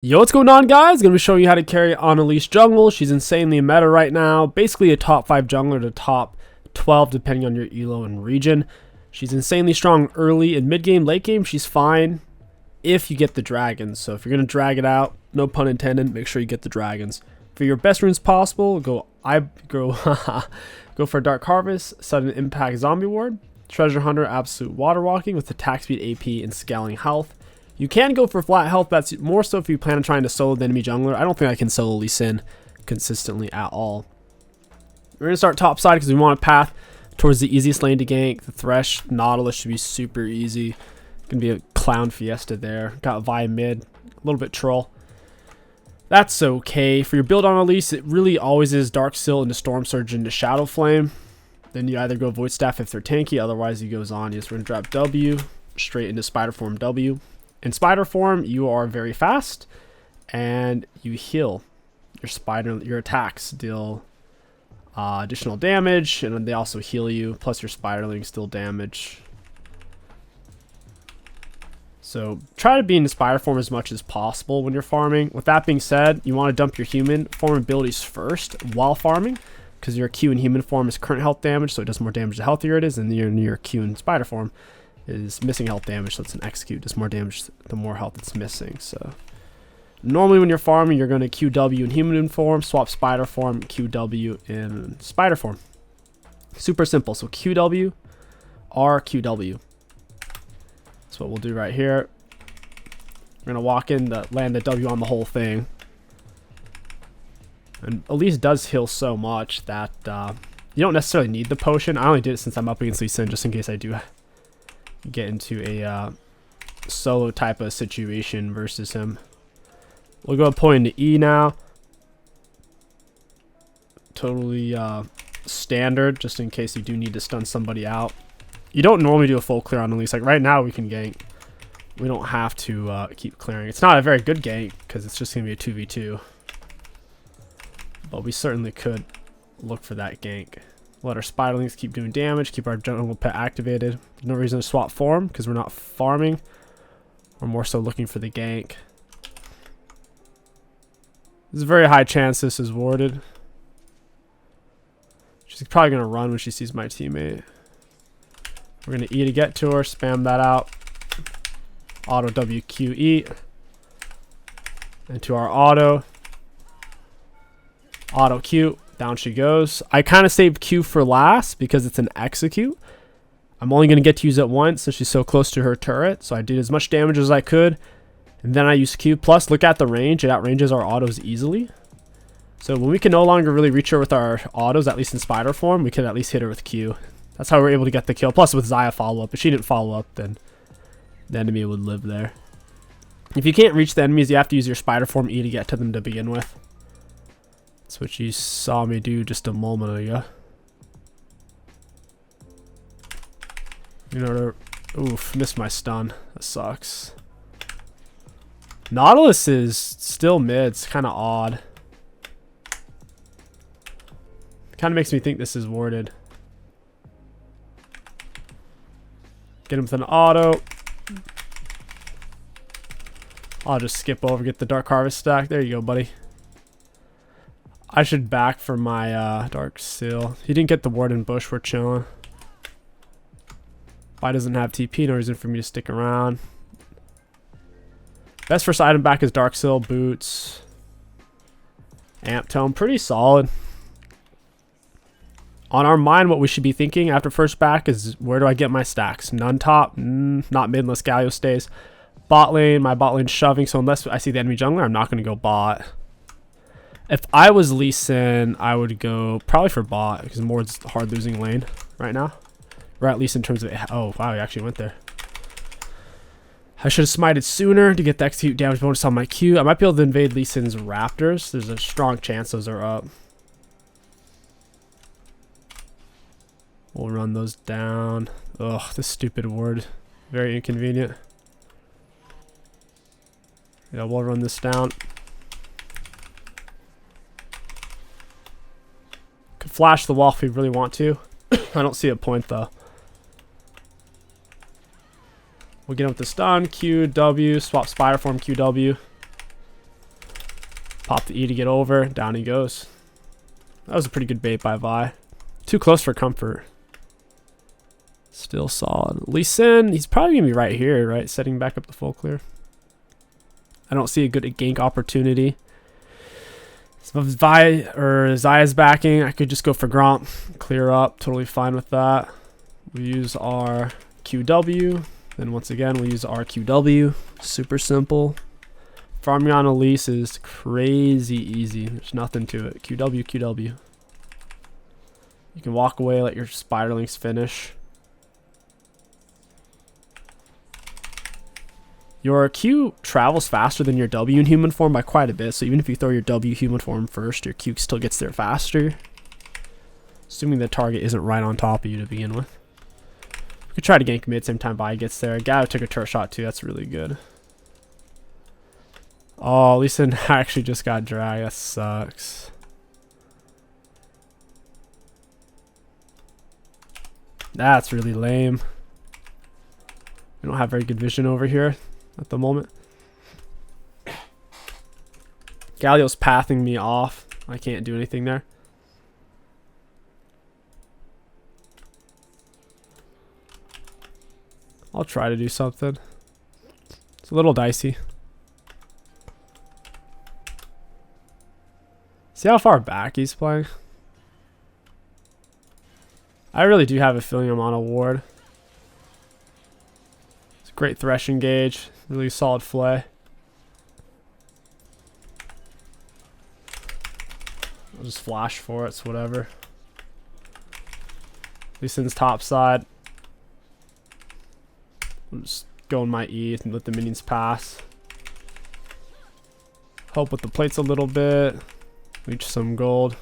Yo, what's going on, guys? Gonna be showing you how to carry on Elise jungle. She's insanely meta right now. Basically a top 5 jungler to top 12 depending on your elo and region. She's insanely strong early and mid game. Late game, she's fine if you get the dragons. So if you're gonna drag it out, no pun intended, make sure you get the dragons. For your best runes possible, go for Dark Harvest, Sudden Impact Zombie Ward, Treasure Hunter, Absolute Water Walking with attack speed, AP, and scaling health. You can go for flat health, that's more so if you plan on trying to solo the enemy jungler. I don't think I can solo Elise consistently at all. We're going to start top side because we want a path towards the easiest lane to gank. The Thresh, Nautilus should be super easy. Going to be a clown fiesta there. Got Vi mid, a little bit troll. That's okay. For your build on Elise, it really always is Dark Seal into Storm Surge into Shadow Flame. Then you either go Void Staff if they're tanky, otherwise you go Zanya. So we're going to drop W straight into Spider Form W. In Spider Form, you are very fast, and you heal. Your attacks deal additional damage, and they also heal you, plus your Spiderlings deal damage. So try to be in Spider Form as much as possible when you're farming. With that being said, you want to dump your human form abilities first while farming, because your Q in human form is current health damage, so it does more damage the healthier it is, and your Q in Spider Form is missing health damage, so it's an execute. Does more damage the more health it's missing. So normally when you're farming, you're going to QW in human form, swap spider form, QW in spider form. Super simple. So QW, RQW. That's what we'll do right here. We're going to walk in, land the W on the whole thing. And Elise does heal so much that you don't necessarily need the potion. I only did it since I'm up against Elise, just in case I do get into a solo type of situation versus him. We'll go point into E now. Totally standard, just in case you do need to stun somebody out. You don't normally do a full clear on Elise. Like right now we can gank. We don't have to keep clearing. It's not a very good gank because it's just going to be a 2v2. But we certainly could look for that gank. Let our Spiderlings keep doing damage, keep our jungle pet activated. There's no reason to swap form because we're not farming. We're more so looking for the gank. There's a very high chance this is warded. She's probably going to run when she sees my teammate. We're going to E to get to her, spam that out. Auto WQE. Into our auto. Auto Q. Down she goes. I kind of saved Q for last because it's an execute. I'm only going to get to use it once since she's so close to her turret. So I did as much damage as I could. And then I used Q. Plus, look at the range. It outranges our autos easily. So when we can no longer really reach her with our autos, at least in spider form, we can at least hit her with Q. That's how we're able to get the kill. Plus with Xayah follow-up. If she didn't follow up, then the enemy would live there. If you can't reach the enemies, you have to use your spider form E to get to them to begin with. That's what you saw me do just a moment ago. You know, oof, missed my stun. That sucks. Nautilus is still mid. It's kind of odd. Kind of makes me think this is warded. Get him with an auto. I'll just skip over, get the Dark Harvest stack. There you go, buddy. I should back for my Dark Seal. He didn't get the ward in bush. We're chilling. Vi doesn't have TP. No reason for me to stick around. Best first item back is Dark Seal, boots, Amp Tome. Pretty solid. On our mind, what we should be thinking after first back is where do I get my stacks? None top, not mid unless Galio stays. Bot lane, my bot lane's shoving. So unless I see the enemy jungler, I'm not going to go bot. If I was Lee Sin, I would go probably for bot because Mord's hard losing lane right now. Or at least in terms of, oh wow, he actually went there. I should have smited sooner to get the execute damage bonus on my Q. I might be able to invade Lee Sin's Raptors. There's a strong chance those are up. We'll run those down. Ugh, this stupid ward. Very inconvenient. Yeah, we'll run this down. Could flash the wall if we really want to. I don't see a point though. We'll get him with the stun, QW, swap spider form, QW. Pop the E to get over. Down he goes. That was a pretty good bait by Vi. Too close for comfort. Still solid. Elise, he's probably going to be right here, right? Setting back up the full clear. I don't see a good gank opportunity. So if Vi or Zaya's backing, I could just go for Gromp. Clear up. Totally fine with that. We use our QW. Then once again, we'll use our QW. Super simple. Farming on Elise is crazy easy. There's nothing to it. QW, QW. You can walk away, let your Spiderlings finish. Your Q travels faster than your W in human form by quite a bit. So even if you throw your W human form first, your Q still gets there faster. Assuming the target isn't right on top of you to begin with. You could try to gank mid same time Vi gets there. Gato took a turret shot too. That's really good. Oh, Elise actually just got dragged. That sucks. That's really lame. We don't have very good vision over here at the moment. Galio's pathing me off. I can't do anything there. I'll try to do something. It's a little dicey. See how far back he's playing? I really do have a feeling I'm on a ward. It's a great threshing gauge. Really solid flay. I'll just flash for it. It's whatever. Lisin's top side. I'll just go in my E and let the minions pass. Help with the plates a little bit. Reach some gold.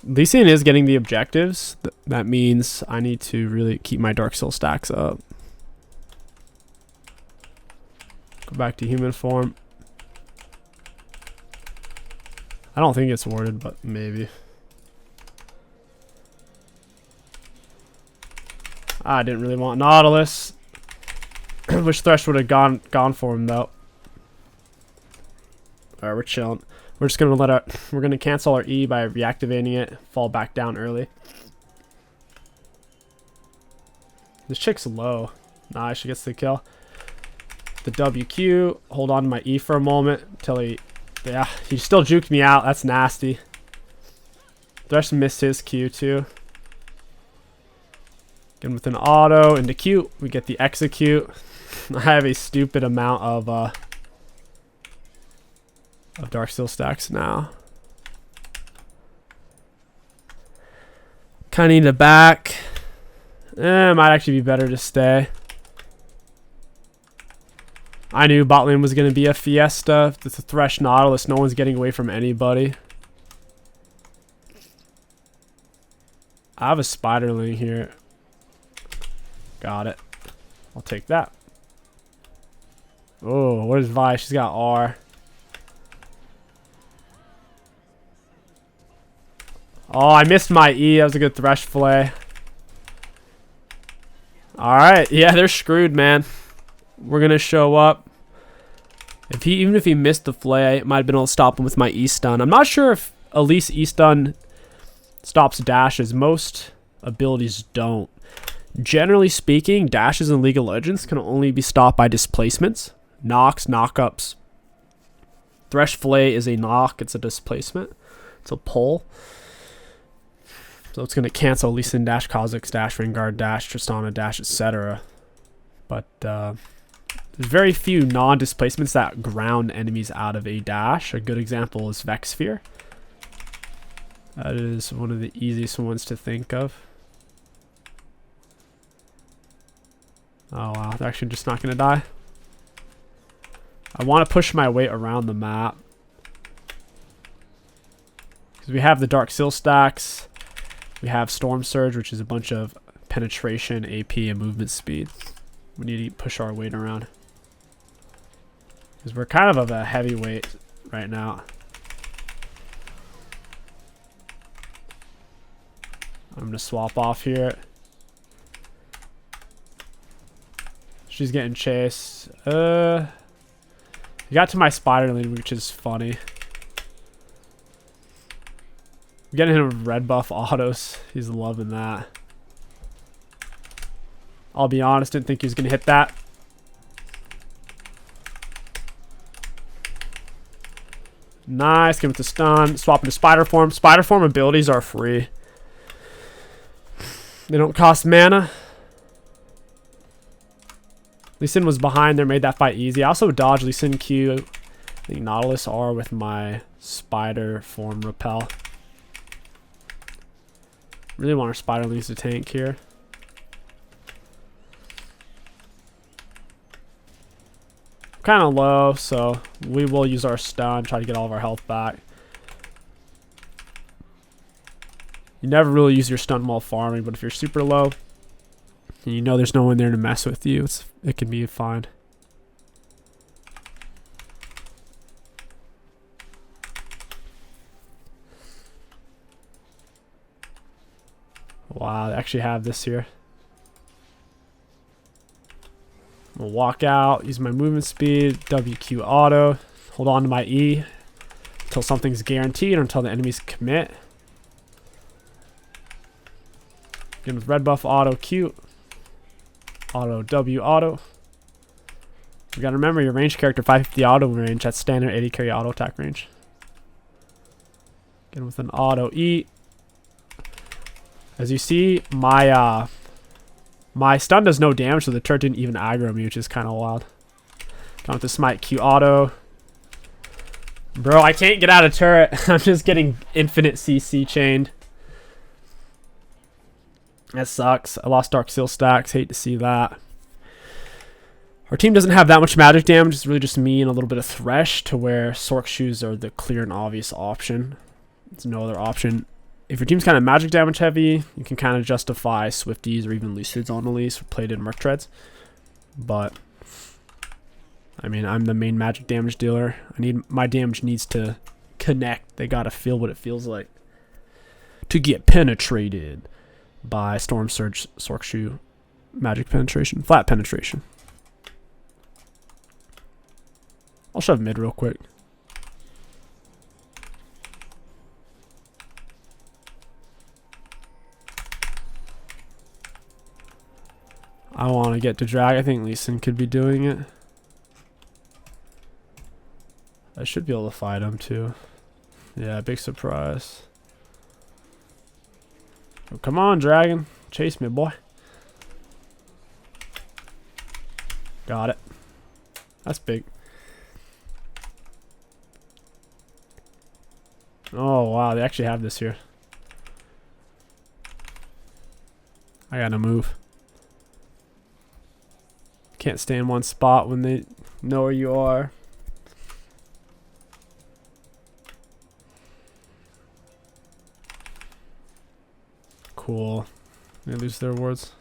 Elise is getting the objectives. That means I need to really keep my Dark Soul stacks up. Go back to human form. I don't think it's warded, but maybe. I didn't really want Nautilus. Wish Thresh would have gone for him though. Alright, we're chilling. We're just gonna we're gonna cancel our E by reactivating it, fall back down early. This chick's low. Nice, she gets the kill. The WQ, hold on to my E for a moment until he still juked me out. That's nasty. Thresh missed his Q too. Again with an auto into Q, we get the execute. I have a stupid amount of Dark Steel stacks now. Kind of need a back. It might actually be better to stay. I knew bot lane was going to be a fiesta. It's a Thresh Nautilus. No one's getting away from anybody. I have a Spiderling here. Got it. I'll take that. Oh, what is Vi? She's got R. Oh, I missed my E. That was a good Thresh flay. Alright. Yeah, they're screwed, man. We're going to show up. Even if he missed the flay, I might have been able to stop him with my E stun. I'm not sure if Elise E stun stops dashes. Most abilities don't. Generally speaking, dashes in League of Legends can only be stopped by displacements. Knocks, knockups. Thresh flay is a knock. It's a displacement. It's a pull. So it's going to cancel Lee Sin dash, Kha'Zix dash, Vanguard dash, Tristana dash, etc. But there's very few non-displacements that ground enemies out of a dash. A good example is Vex Sphere. That is one of the easiest ones to think of. Oh wow, they're actually just not going to die. I want to push my way around the map. Because we have the Dark Seal stacks. We have Storm Surge, which is a bunch of penetration, AP, and movement speed. We need to push our weight around. Because we're kind of a heavyweight right now. I'm going to swap off here. She's getting chased. Yeah, He got to my spider lane, which is funny. I'm getting him with red buff autos. He's loving that. I'll be honest, didn't think he was going to hit that. Nice, give him the stun. Swap into spider form. Spider form abilities are free. They don't cost mana. Lee Sin was behind there, made that fight easy. I also dodged Lee Sin Q. I think Nautilus R with my spider form repel. Really want our spider leads to tank here. Kind of low, so we will use our stun, try to get all of our health back. You never really use your stun while farming, but if you're super low and you know there's no one there to mess with you, it can be fine. Wow, they actually have this here. I'm gonna walk out, use my movement speed, WQ auto, hold on to my E until something's guaranteed or until the enemies commit. Again with red buff auto Q, auto W auto. You gotta remember your range character 550 auto range, that's standard 80 carry auto attack range. Again with an auto E. As you see, my stun does no damage, so the turret didn't even aggro me, which is kind of wild. Going with the smite Q auto. Bro, I can't get out of turret. I'm just getting infinite CC chained. That sucks. I lost Dark Seal stacks. Hate to see that. Our team doesn't have that much magic damage. It's really just me and a little bit of Thresh, to where Sork shoes are the clear and obvious option. There's no other option. If your team's kind of magic damage heavy, you can kind of justify Swifties or even Lucids on Elise for plated Merc Treads. But, I mean, I'm the main magic damage dealer. My damage needs to connect. They gotta feel what it feels like to get penetrated by Storm Surge, Sork Shoe, magic penetration, flat penetration. I'll shove mid real quick. I want to get to drag. I think Lee Sin could be doing it. I should be able to fight him too. Yeah, big surprise. Oh, come on, dragon. Chase me, boy. Got it. That's big. Oh, wow. They actually have this here. I gotta move. Can't stay in one spot when they know where you are. Cool. They lose their wards.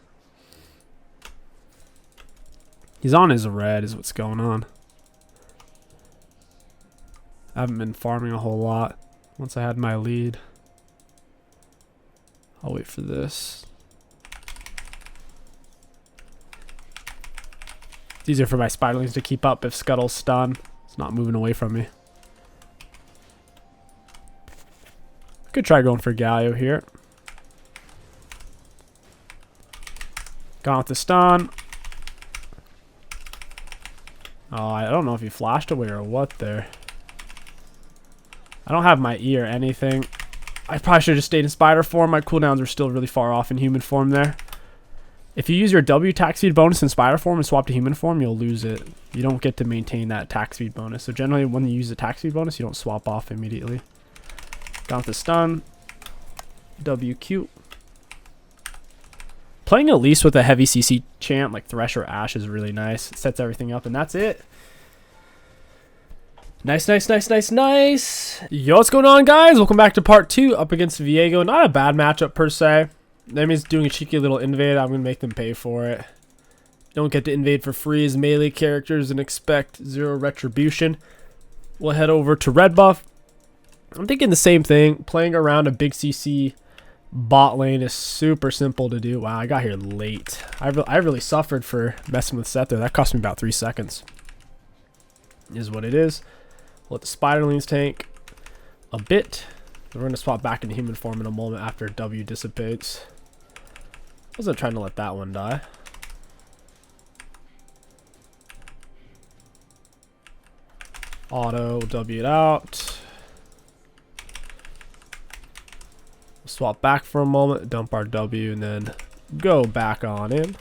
He's on his red is what's going on. I haven't been farming a whole lot. Once I had my lead. I'll wait for this. It's easier for my spiderlings to keep up if Scuttle's stun. It's not moving away from me. I could try going for Galio here. Gone with the stun. Oh, I don't know if he flashed away or what there. I don't have my E or anything. I probably should have just stayed in spider form. My cooldowns are still really far off in human form there. If you use your W attack speed bonus in spider form and swap to human form, you'll lose it. You don't get to maintain that attack speed bonus. So generally when you use the attack speed bonus, you don't swap off immediately. Gone with the stun. WQ. Playing Elise with a heavy CC champ like Thresh or Ashe is really nice. It sets everything up, and that's it. Nice, nice, nice, nice, nice. Yo, what's going on, guys? Welcome back to part 2 up against Viego. Not a bad matchup per se. Enemy's doing a cheeky little invade. I'm going to make them pay for it. Don't get to invade for free as melee characters and expect 0 retribution. We'll head over to red buff. I'm thinking the same thing. Playing around a big CC bot lane is super simple to do. Wow, I got here late. I really suffered for messing with Seth there. That cost me about 3 seconds. Is what it is. Let the Spiderlings tank a bit. We're going to swap back into human form in a moment after W dissipates. Wasn't trying to let that one die. Auto W it out. Swap back for a moment, dump our W, and then go back on in.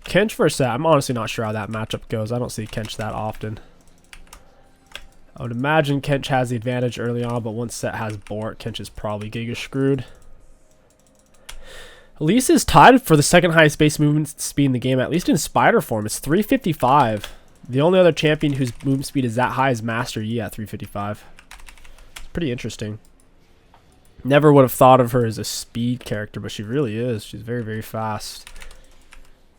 Kench versus Set. I'm honestly not sure how that matchup goes. I don't see Kench that often. I would imagine Kench has the advantage early on, but once Set has Bork, Kench is probably giga screwed. Elise is tied for the second highest base movement speed in the game, at least in Spider form. It's 355. The only other champion whose movement speed is that high is Master Yi at 355. It's pretty interesting. Never would have thought of her as a speed character, but she really is. She's very, very fast.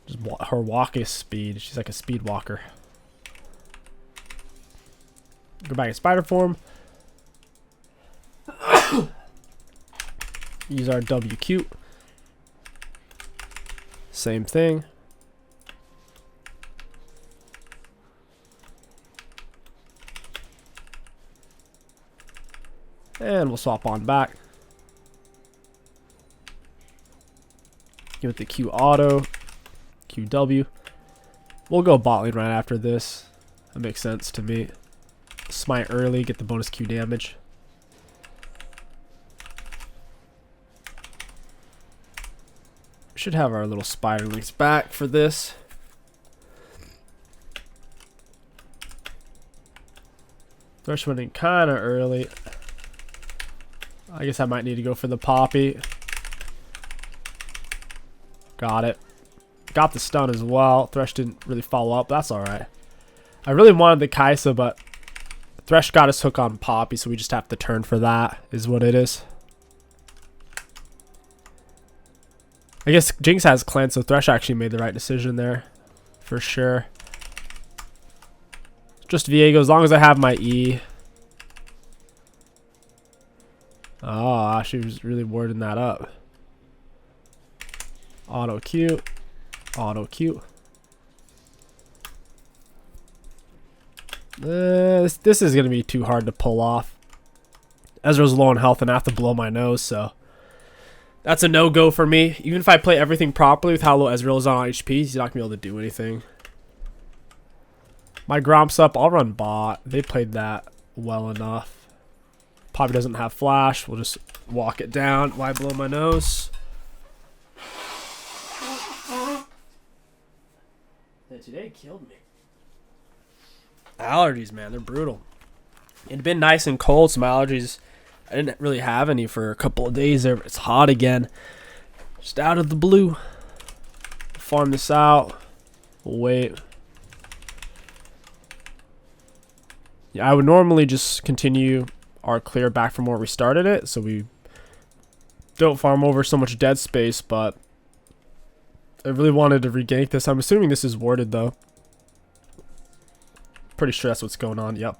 Just her walking speed. She's like a speed walker. Go back in Spider form. Use our WQ. Same thing. And we'll swap on back. Give it the Q auto. QW. We'll go bot lane right after this. That makes sense to me. Smite early, get the bonus Q damage. Should have our little Spiderlings back for this. Thresh went in kind of early. I guess I might need to go for the Poppy. Got it. Got the stun as well. Thresh didn't really follow up. That's alright. I really wanted the Kaisa, but Thresh got his hook on Poppy, so we just have to turn for that, is what it is. I guess Jinx has cleanse, so Thresh actually made the right decision there. For sure. Just Viego, as long as I have my E. Oh, she was really wording that up. Auto Q. Auto Q. This is going to be too hard to pull off. Ezreal's low on health and I have to blow my nose, so that's a no-go for me. Even if I play everything properly with how low Ezreal is on HP, he's not going to be able to do anything. My Gromp's up. I'll run bot. They played that well enough. Poppy doesn't have flash. We'll just walk it down. Why blow my nose? Today killed me. Allergies, man. They're brutal. It'd been nice and cold. Some allergies. I didn't really have any for a couple of days there. It's hot again. Just out of the blue. Farm this out. We'll wait. Yeah, I would normally just continue our clear back from where we started it, so we don't farm over so much dead space, but I really wanted to regank this. I'm assuming this is warded, though. Pretty sure that's what's going on. Yep.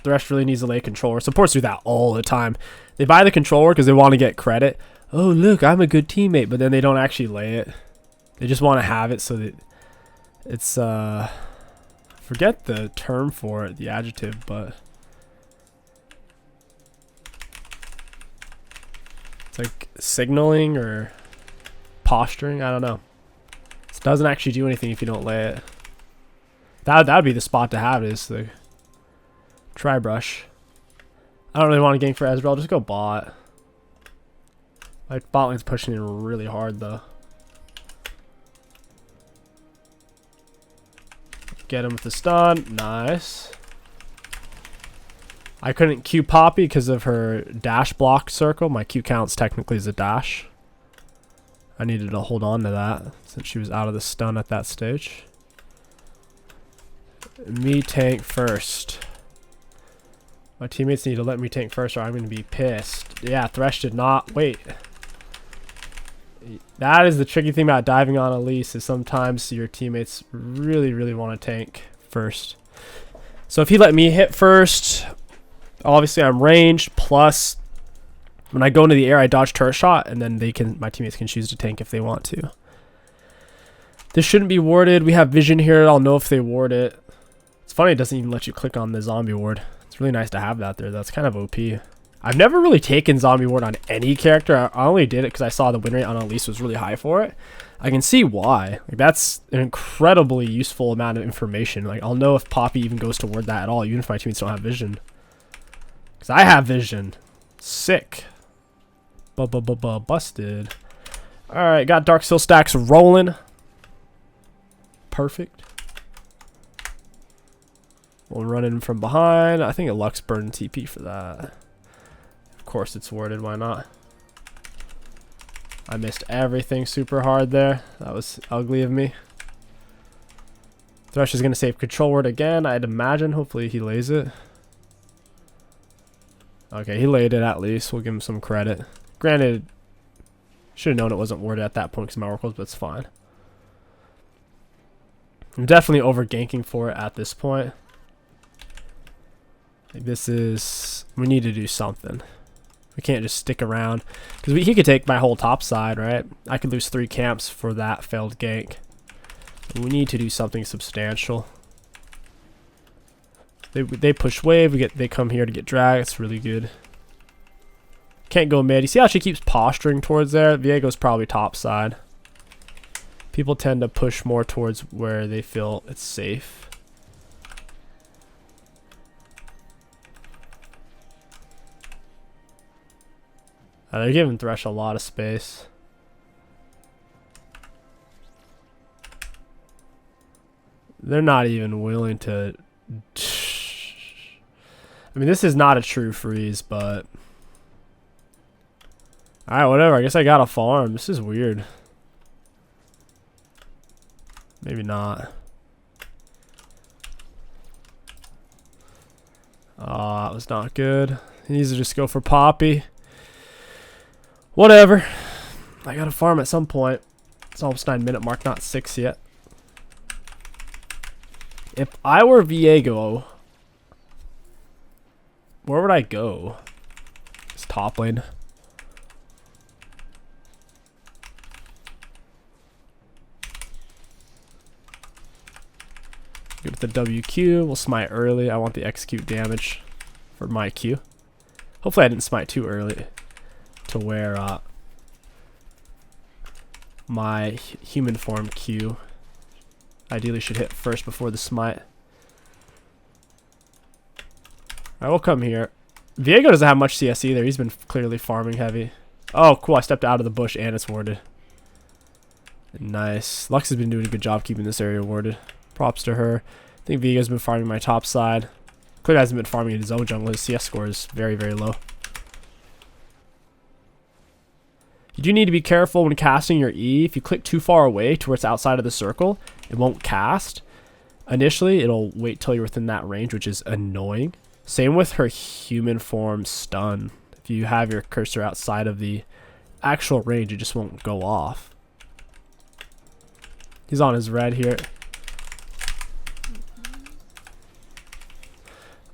Thresh really needs a late controller. Supports do that all the time. They buy the controller because they want to get credit. Oh, look, I'm a good teammate, but then they don't actually lay it. They just want to have it so that it's, forget the term for it, the adjective, but it's like signaling or posturing. I don't know. It doesn't actually do anything if you don't lay it. That would be the spot to have it, is the tri-brush. I don't really want to gank for Ezreal. I'll just go bot. My bot lane's pushing in really hard, though. Get him with the stun. Nice. I couldn't Q Poppy because of her dash block circle. My Q counts technically as a dash. I needed to hold on to that since she was out of the stun at that stage. Me tank first. My teammates need to let me tank first or I'm going to be pissed. Yeah, Thresh did not. Wait. That is the tricky thing about diving on Elise, is sometimes your teammates really, really want to tank first. So if he let me hit first, obviously I'm ranged, plus when I go into the air I dodge turret shot, and then my teammates can choose to tank if they want to. This shouldn't be warded. We have vision here. I'll know if they ward it. It's funny it doesn't even let you click on the zombie ward. It's really nice to have that there. That's kind of OP. I've never really taken zombie ward on any character. I only did it because I saw the win rate on Elise was really high for it. I can see why. Like, that's an incredibly useful amount of information. Like, I'll know if Poppy even goes toward that at all, even if my teammates don't have vision. Because I have vision. Sick. Busted. Alright, got Dark Seal stacks rolling. Perfect. We'll run in from behind. I think a Lux burn TP for that. Of course it's warded, why not? I missed everything super hard there. That was ugly of me. Thresh is going to save control ward again, I'd imagine. Hopefully he lays it. Okay, he laid it at least. We'll give him some credit. Granted, should have known it wasn't warded at that point because of my oracles, but it's fine. I'm definitely over ganking for it at this point. Like, this is... we need to do something. We can't just stick around. Because he could take my whole top side, right? I could lose 3 camps for that failed gank. We need to do something substantial. They push wave. They come here to get drag. It's really good. Can't go mid. You see how she keeps posturing towards there? Viego's probably top side. People tend to push more towards where they feel it's safe. They're giving Thresh a lot of space. They're not even willing to... I mean, this is not a true freeze, but... Alright, whatever. I guess I got a farm. This is weird. Maybe not. That was not good. He needs to just go for Poppy. Whatever. I gotta farm at some point. It's almost 9-minute mark, not 6 yet. If I were Viego, where would I go? It's top lane. Go with the WQ. We'll smite early. I want the execute damage for my Q. Hopefully I didn't smite too early to where my human form Q ideally should hit first before the smite. I will come here. Viego doesn't have much CS either. He's been clearly farming heavy. Oh, cool. I stepped out of the bush and it's warded. Nice. Lux has been doing a good job keeping this area warded. Props to her. I think Viego's been farming my top side. Clearly hasn't been farming in his own jungle. His CS score is very, very low. You do need to be careful when casting your E. If you click too far away to where it's outside of the circle, it won't cast. Initially, it'll wait till you're within that range, which is annoying. Same with her human form stun. If you have your cursor outside of the actual range, it just won't go off. He's on his red here.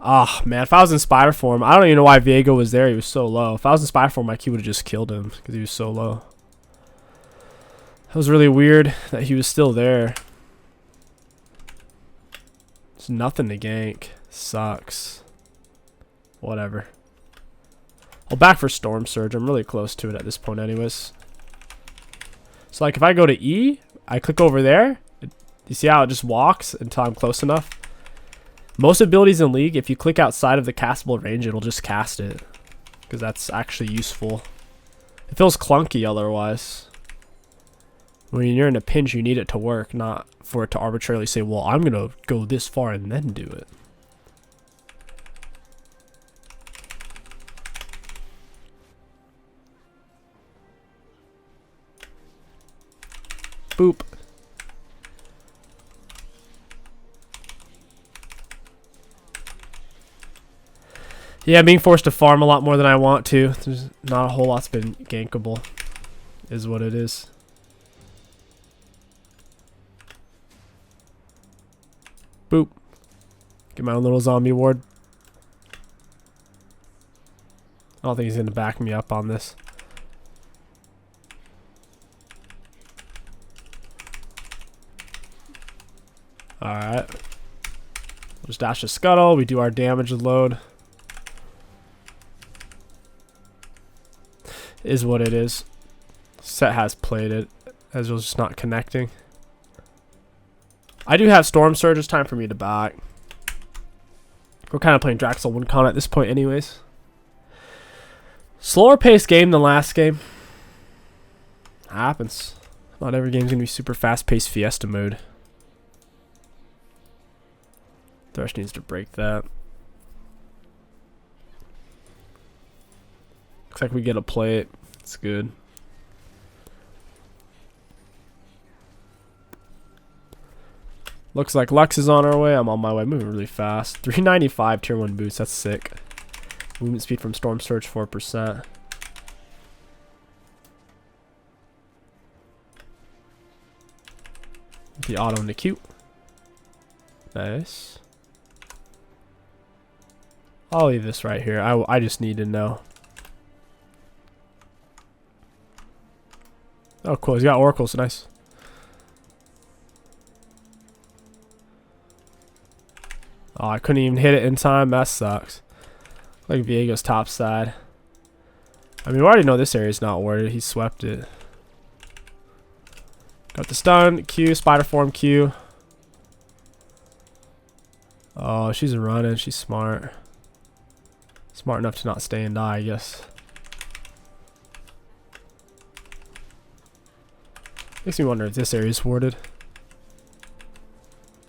Ah, man, if I was in spider form, I don't even know why Viego was there. He was so low. If I was in spider form, my Q would have just killed him because he was so low. That was really weird that he was still there. There's nothing to gank. Sucks. Whatever. I'll back for Storm Surge. I'm really close to it at this point anyways. So, like, if I go to E, I click over there. You see how it just walks until I'm close enough? Most abilities in League, if you click outside of the castable range, it'll just cast it. Because that's actually useful. It feels clunky otherwise. When you're in a pinch, you need it to work, not for it to arbitrarily say, well, I'm going to go this far and then do it. Boop. Yeah, being forced to farm a lot more than I want to. There's not a whole lot's been gankable, is what it is. Boop. Get my own little zombie ward. I don't think he's going to back me up on this. Alright. We'll just dash a scuttle. We do our damage load. Is what it is. Set has played it. As it was just not connecting. I do have Storm Surge. It's time for me to back. We're kind of playing Draxel Wincon at this point anyways. Slower paced game than last game. Happens. Not every game's going to be super fast paced Fiesta mode. Thresh needs to break that. Looks like we get to play it. It's good. Looks like Lux is on our way. I'm on my way. Moving really fast. 395 tier 1 boots. That's sick. Movement speed from Storm Surge 4%. The auto into Q. Nice. I'll leave this right here. I just need to know. Oh, cool. He's got oracles. Nice. Oh, I couldn't even hit it in time. That sucks. Like Viego's top side. I mean, we already know this area's not worded. He swept it. Got the stun. Q. Spider form Q. Oh, she's running. She's smart. Smart enough to not stay and die, I guess. Makes me wonder if this area is warded.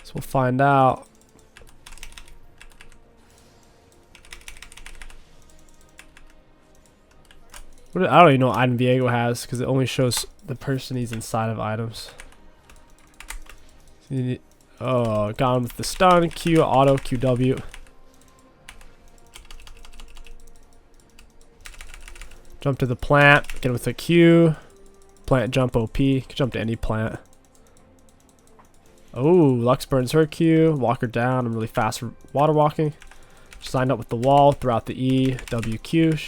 So we'll find out. I don't even know what item Viego has because it only shows the person he's inside of items. Oh, got him with the stun. Q, auto, QW. Jump to the plant. Get him with a Q. Plant jump OP. Can jump to any plant. Oh, Lux burns her Q. Walk her down. I'm really fast water walking. Just lined up with the wall throughout the E. WQ.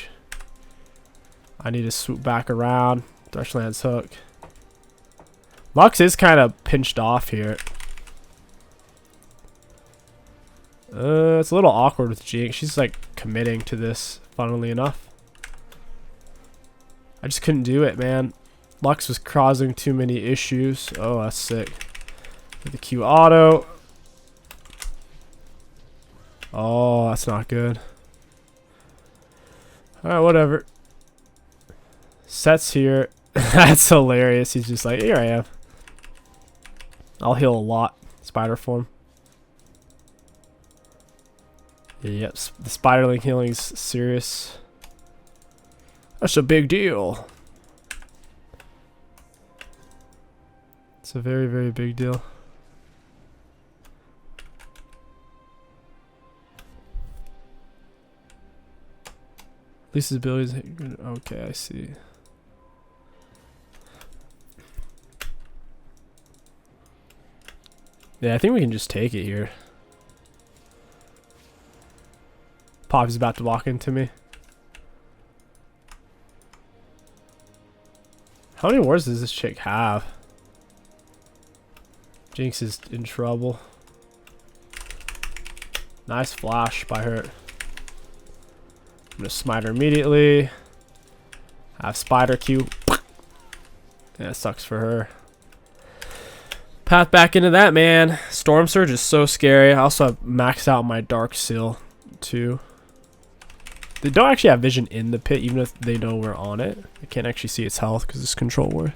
I need to swoop back around. Threshland's hook. Lux is kind of pinched off here. It's a little awkward with Jinx. She's like committing to this, funnily enough. I just couldn't do it, man. Lux was causing too many issues. Oh, that's sick. With the Q auto. Oh, that's not good. Alright, whatever. Set's here. That's hilarious. He's just like, here I am. I'll heal a lot. Spider form. Yep, the Spiderling healing's serious. That's a big deal. It's a very, very big deal. Lisa's abilities. Okay, I see. Yeah, I think we can just take it here. Poppy's about to walk into me. How many wars does this chick have? Jinx is in trouble. Nice flash by her. I'm gonna smite her immediately. Have Spider Q. Yeah, it sucks for her. Path back into that, man. Storm Surge is so scary. I also have maxed out my Dark Seal too. They don't actually have vision in the pit, even if they know we're on it. I can't actually see its health because it's control ward.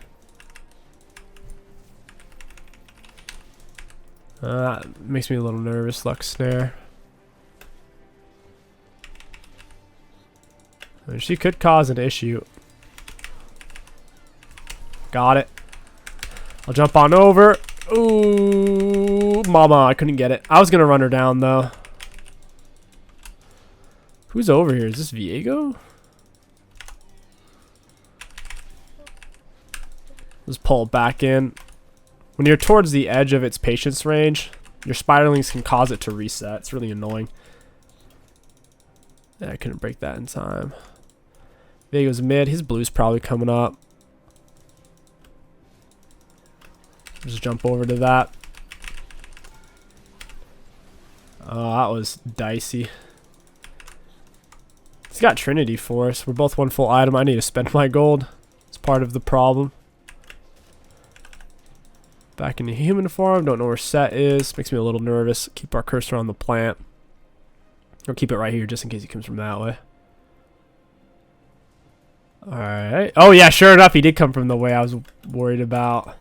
That makes me a little nervous. Lux snare. I mean, she could cause an issue. Got it. I'll jump on over. Ooh, mama, I couldn't get it. I was gonna run her down though. Who's over here? Is this Viego? Let's pull it back in. When you're towards the edge of its patience range, your Spiderlings can cause it to reset. It's really annoying. Yeah, I couldn't break that in time. Viego's mid. His blue's probably coming up. Just jump over to that. Oh, that was dicey. He's got Trinity Force. We're both one full item. I need to spend my gold. It's part of the problem. Back into human form. Don't know where Set is. Makes me a little nervous. Keep our cursor on the plant. Or keep it right here just in case he comes from that way. Alright. Oh yeah, sure enough, he did come from the way I was worried about.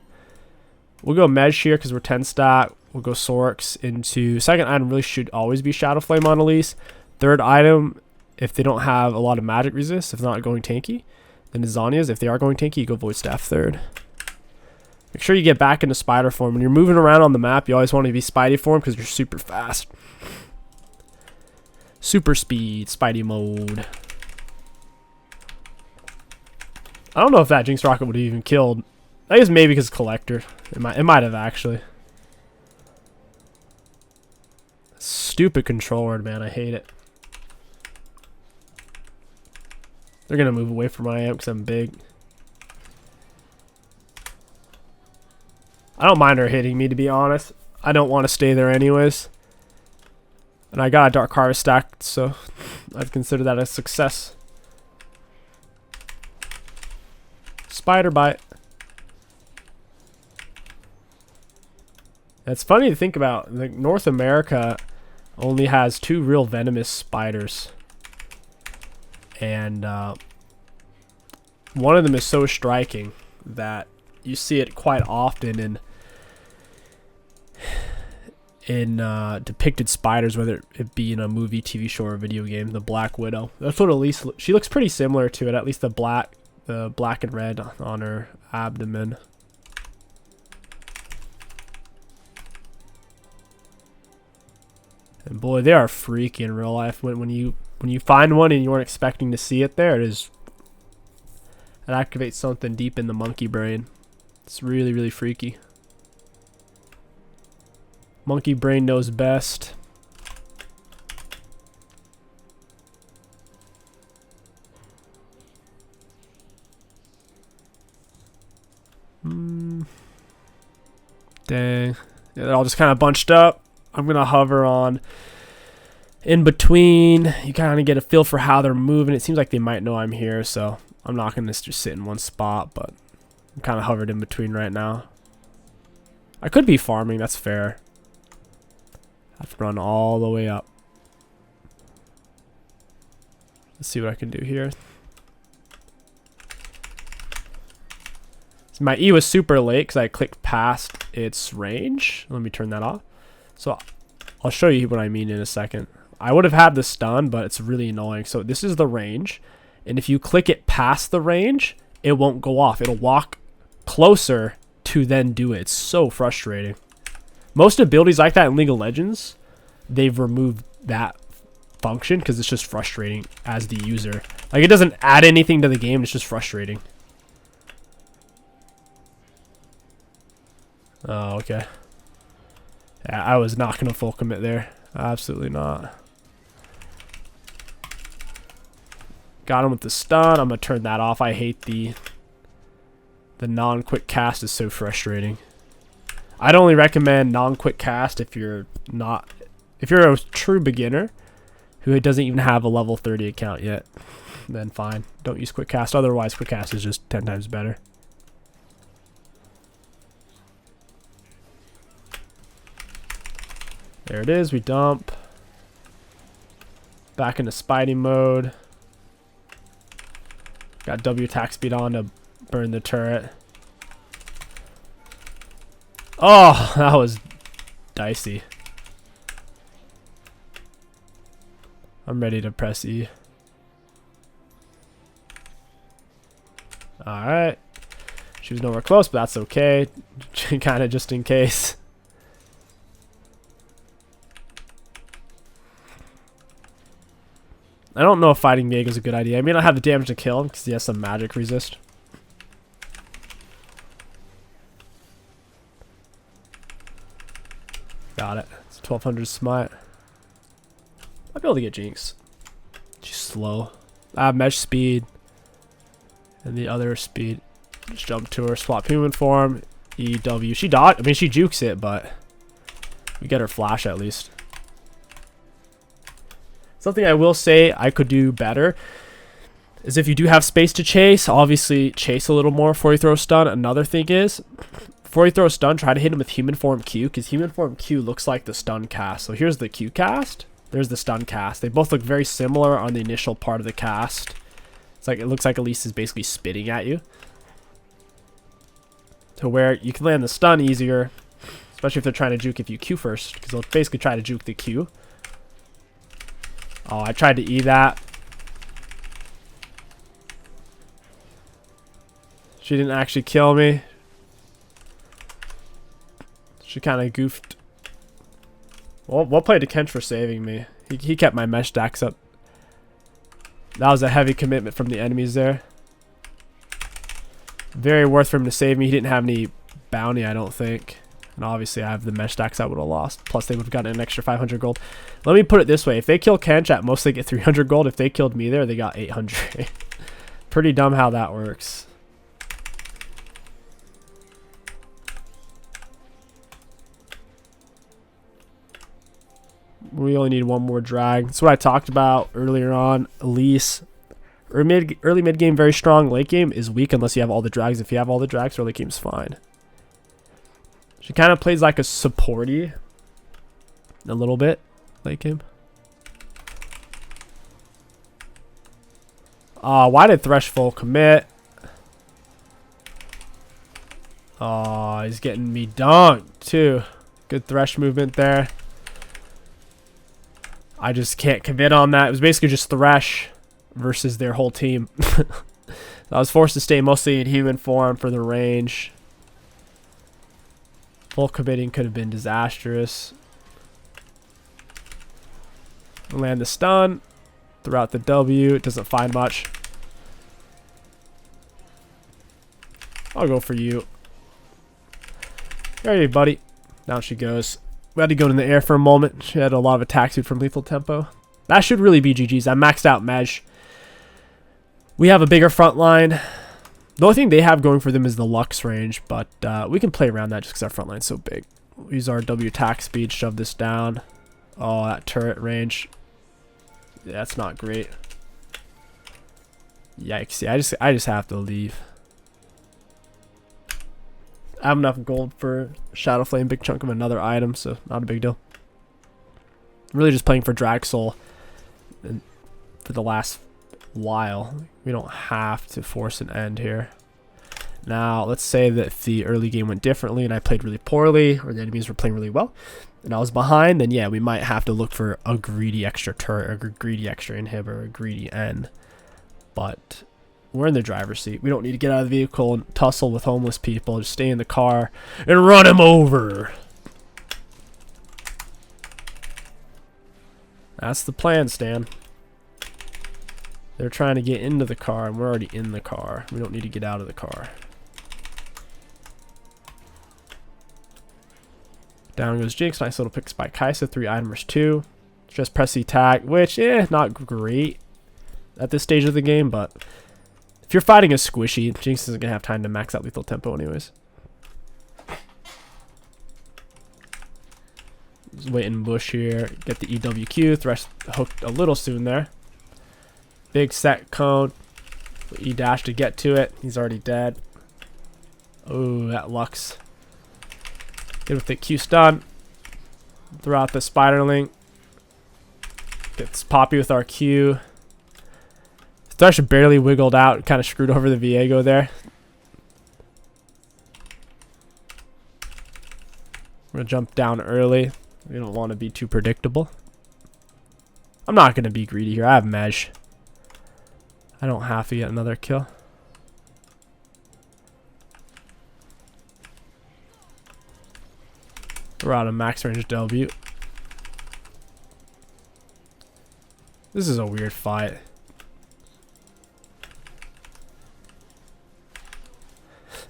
We'll go Mesh here because we're 10 stack. We'll go Sorks into... Second item really should always be Shadow Flame on Elise. Third item, if they don't have a lot of magic resist, if not going tanky, then is Zanya's. If they are going tanky, you go Void Staff third. Make sure you get back into spider form. When you're moving around on the map, you always want to be Spidey form because you're super fast. Super speed, Spidey mode. I don't know if that Jinx Rocket would have even killed. I guess maybe because Collector. It might have actually. Stupid controller, man. I hate it. They're going to move away from where I am because I'm big. I don't mind her hitting me, to be honest. I don't want to stay there anyways. And I got a Dark Harvest stacked, so I'd consider that a success. Spider Bite. It's funny to think about. Like, North America only has 2 real venomous spiders. And one of them is so striking that you see it quite often in depicted spiders, whether it be in a movie, TV show, or video game. The Black Widow. That's what Elise. She looks pretty similar to it. At least the black and red on her abdomen. And boy, they are freaky in real life. When you find one and you weren't expecting to see it there, it activates something deep in the monkey brain. It's really, really freaky. Monkey brain knows best. Dang. Yeah, they're all just kind of bunched up. I'm going to hover on in between. You kind of get a feel for how they're moving. It seems like they might know I'm here, so I'm not going to just sit in one spot, but I'm kind of hovered in between right now. I could be farming, that's fair. I have to run all the way up. Let's see what I can do here. So my E was super late because I clicked past its range. Let me turn that off. So I'll show you what I mean in a second. I would have had the stun, but it's really annoying. So this is the range. And if you click it past the range, it won't go off. It'll walk closer to then do it. It's so frustrating. Most abilities like that in League of Legends, they've removed that function because it's just frustrating as the user. Like, it doesn't add anything to the game. It's just frustrating. Oh, okay. Yeah, I was not going to full commit there. Absolutely not. Got him with the stun. I'm going to turn that off. I hate the non-quick cast is so frustrating. I'd only recommend non-quick cast if you're a true beginner who doesn't even have a level 30 account yet. Then fine. Don't use quick cast. Otherwise, quick cast is just 10 times better. There it is. We dump. Back into Spidey mode. Got W attack speed on to burn the turret. Oh, that was dicey. I'm ready to press E. Alright. She was nowhere close, but that's okay. Kind of just in case. I don't know if fighting Viego is a good idea. I mean, I have the damage to kill him because he has some magic resist. Got it. It's 1200 smite. I'll be able to get Jinx. She's slow. I have mesh speed. And the other speed. Just jump to her. Swap human form. EW. She dodge. I mean, she jukes it, but we get her flash at least. Something I will say I could do better is if you do have space to chase, obviously chase a little more before you throw a stun. Another thing is, before you throw a stun, try to hit him with human form Q, because human form Q looks like the stun cast. So here's the Q cast. There's the stun cast. They both look very similar on the initial part of the cast. It's like, it looks like Elise is basically spitting at you, to where you can land the stun easier, especially if they're trying to juke if you Q first, because they'll basically try to juke the Q. Oh, I tried to E that. She didn't actually kill me. She kind of goofed. Well played to Kench for saving me. He kept my mesh stacks up. That was a heavy commitment from the enemies there. Very worth for him to save me. He didn't have any bounty, I don't think. And obviously I have the mesh stacks I would have lost. Plus they would have gotten an extra 500 gold. Let me put it this way. If they kill Kench, at most they get 300 gold. If they killed me there, they got 800. Pretty dumb how that works. We only need one more drag. That's what I talked about earlier on. Elise, early mid game very strong. Late game is weak unless you have all the drags. If you have all the drags, early game's fine. She kind of plays like a supporty a little bit late game. Why did Thresh full commit? Oh, he's getting me dunked too. Good Thresh movement there. I just can't commit on that. It was basically just Thresh versus their whole team. I was forced to stay mostly in human form for the range. Full committing could have been disastrous. Land the stun. Throughout the W. It doesn't find much. I'll go for you. Alrighty, buddy. Down she goes. We had to go in the air for a moment. She had a lot of attack speed from lethal tempo. That should really be GG's. I maxed out Mej. We have a bigger front line. The only thing they have going for them is the Lux range, but we can play around that just because our front line's so big. We'll use our W attack speed, shove this down. Oh, that turret range. Yeah, that's not great. Yikes. Yeah, I just have to leave. I have enough gold for Shadow Flame, big chunk of another item, so not a big deal. Really just playing for Drag Soul and for the last while. We don't have to force an end here. Now, let's say that if the early game went differently and I played really poorly, or the enemies were playing really well, and I was behind, then yeah, we might have to look for a greedy extra turret, or a greedy extra inhib, or a greedy end. But we're in the driver's seat. We don't need to get out of the vehicle and tussle with homeless people. Just stay in the car and run him over. That's the plan, Stan. They're trying to get into the car, and we're already in the car. We don't need to get out of the car. Down goes Jinx. Nice little picks by Kaisa. 3 itemers, 2. Just press the attack, which, not great at this stage of the game, but if you're fighting a squishy, Jinx isn't going to have time to max out lethal tempo anyways. Just wait in bush here. Get the EWQ. Thresh hooked a little soon there. Big set cone. E dash to get to it. He's already dead. Oh, that Lux. Good with the Q stun. Throw out the Spiderling. Gets poppy with our Q. Thresh barely wiggled out. Kind of screwed over the Viego there. We're going to jump down early. We don't want to be too predictable. I'm not going to be greedy here. I have Mej. I don't have to get another kill. We're out of max range W. This is a weird fight.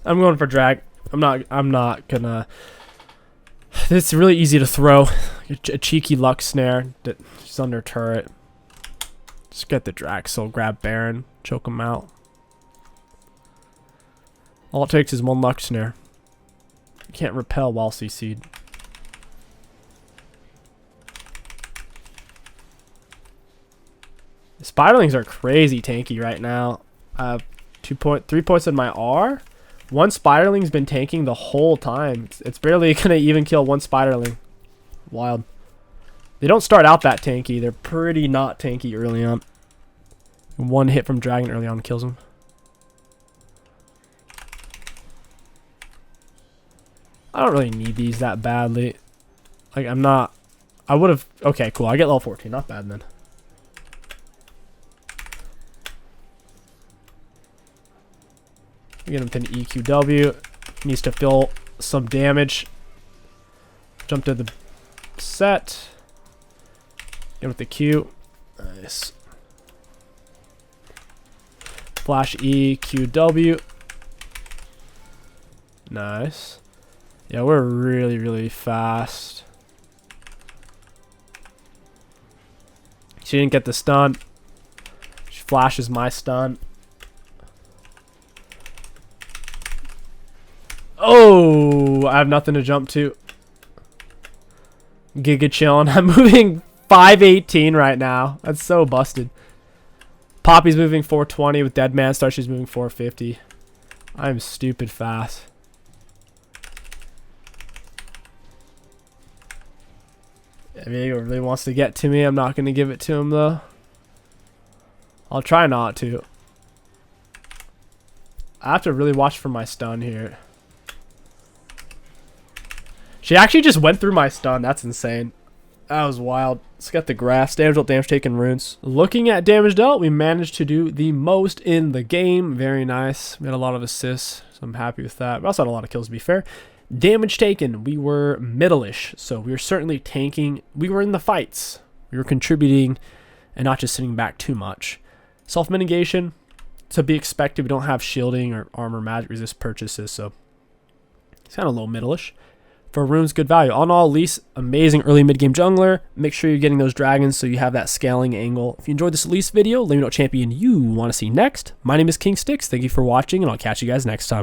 I'm going for drag. I'm not gonna. It's really easy to throw a cheeky Lux snare that she's under turret. Just get the drag soul, grab Baron, choke him out. All it takes is one Lux snare. You can't repel while CC'd. Spiderlings are crazy tanky right now. 3 points in my R. One Spiderling's been tanking the whole time. It's barely gonna even kill one Spiderling. Wild. They don't start out that tanky. They're pretty not tanky early on. One hit from Dragon early on kills them. I don't really need these that badly. Like, I'm not... I would have... Okay, cool. I get level 14. Not bad, then. We get him to an EQW. Needs to fill some damage. Jump to the set. Get with the Q. Nice. Flash E, QW. Nice. Yeah, we're really, really fast. She didn't get the stun. She flashes my stun. Oh, I have nothing to jump to. Giga chillin'. I'm moving 518 right now. That's so busted. Poppy's moving 420 with Deadman Star. She's moving 450. I'm stupid fast. If he really wants to get to me, I'm not going to give it to him, though. I'll try not to. I have to really watch for my stun here. She actually just went through my stun. That's insane. That was wild. Let's get the grass. Damage dealt, damage taken, runes. Looking at damage dealt, we managed to do the most in the game. Very nice. We had a lot of assists, so I'm happy with that. We also had a lot of kills, to be fair. Damage taken, we were middle-ish, so we were certainly tanking. We were in the fights. We were contributing and not just sitting back too much. Self-mitigation, to be expected. We don't have shielding or armor magic resist purchases, so it's kind of low middle-ish. For runes, good value. On all, Elise, amazing early mid-game jungler. Make sure you're getting those dragons so you have that scaling angle. If you enjoyed this Elise video, let me know what champion you want to see next. My name is King Sticks. Thank you for watching, and I'll catch you guys next time.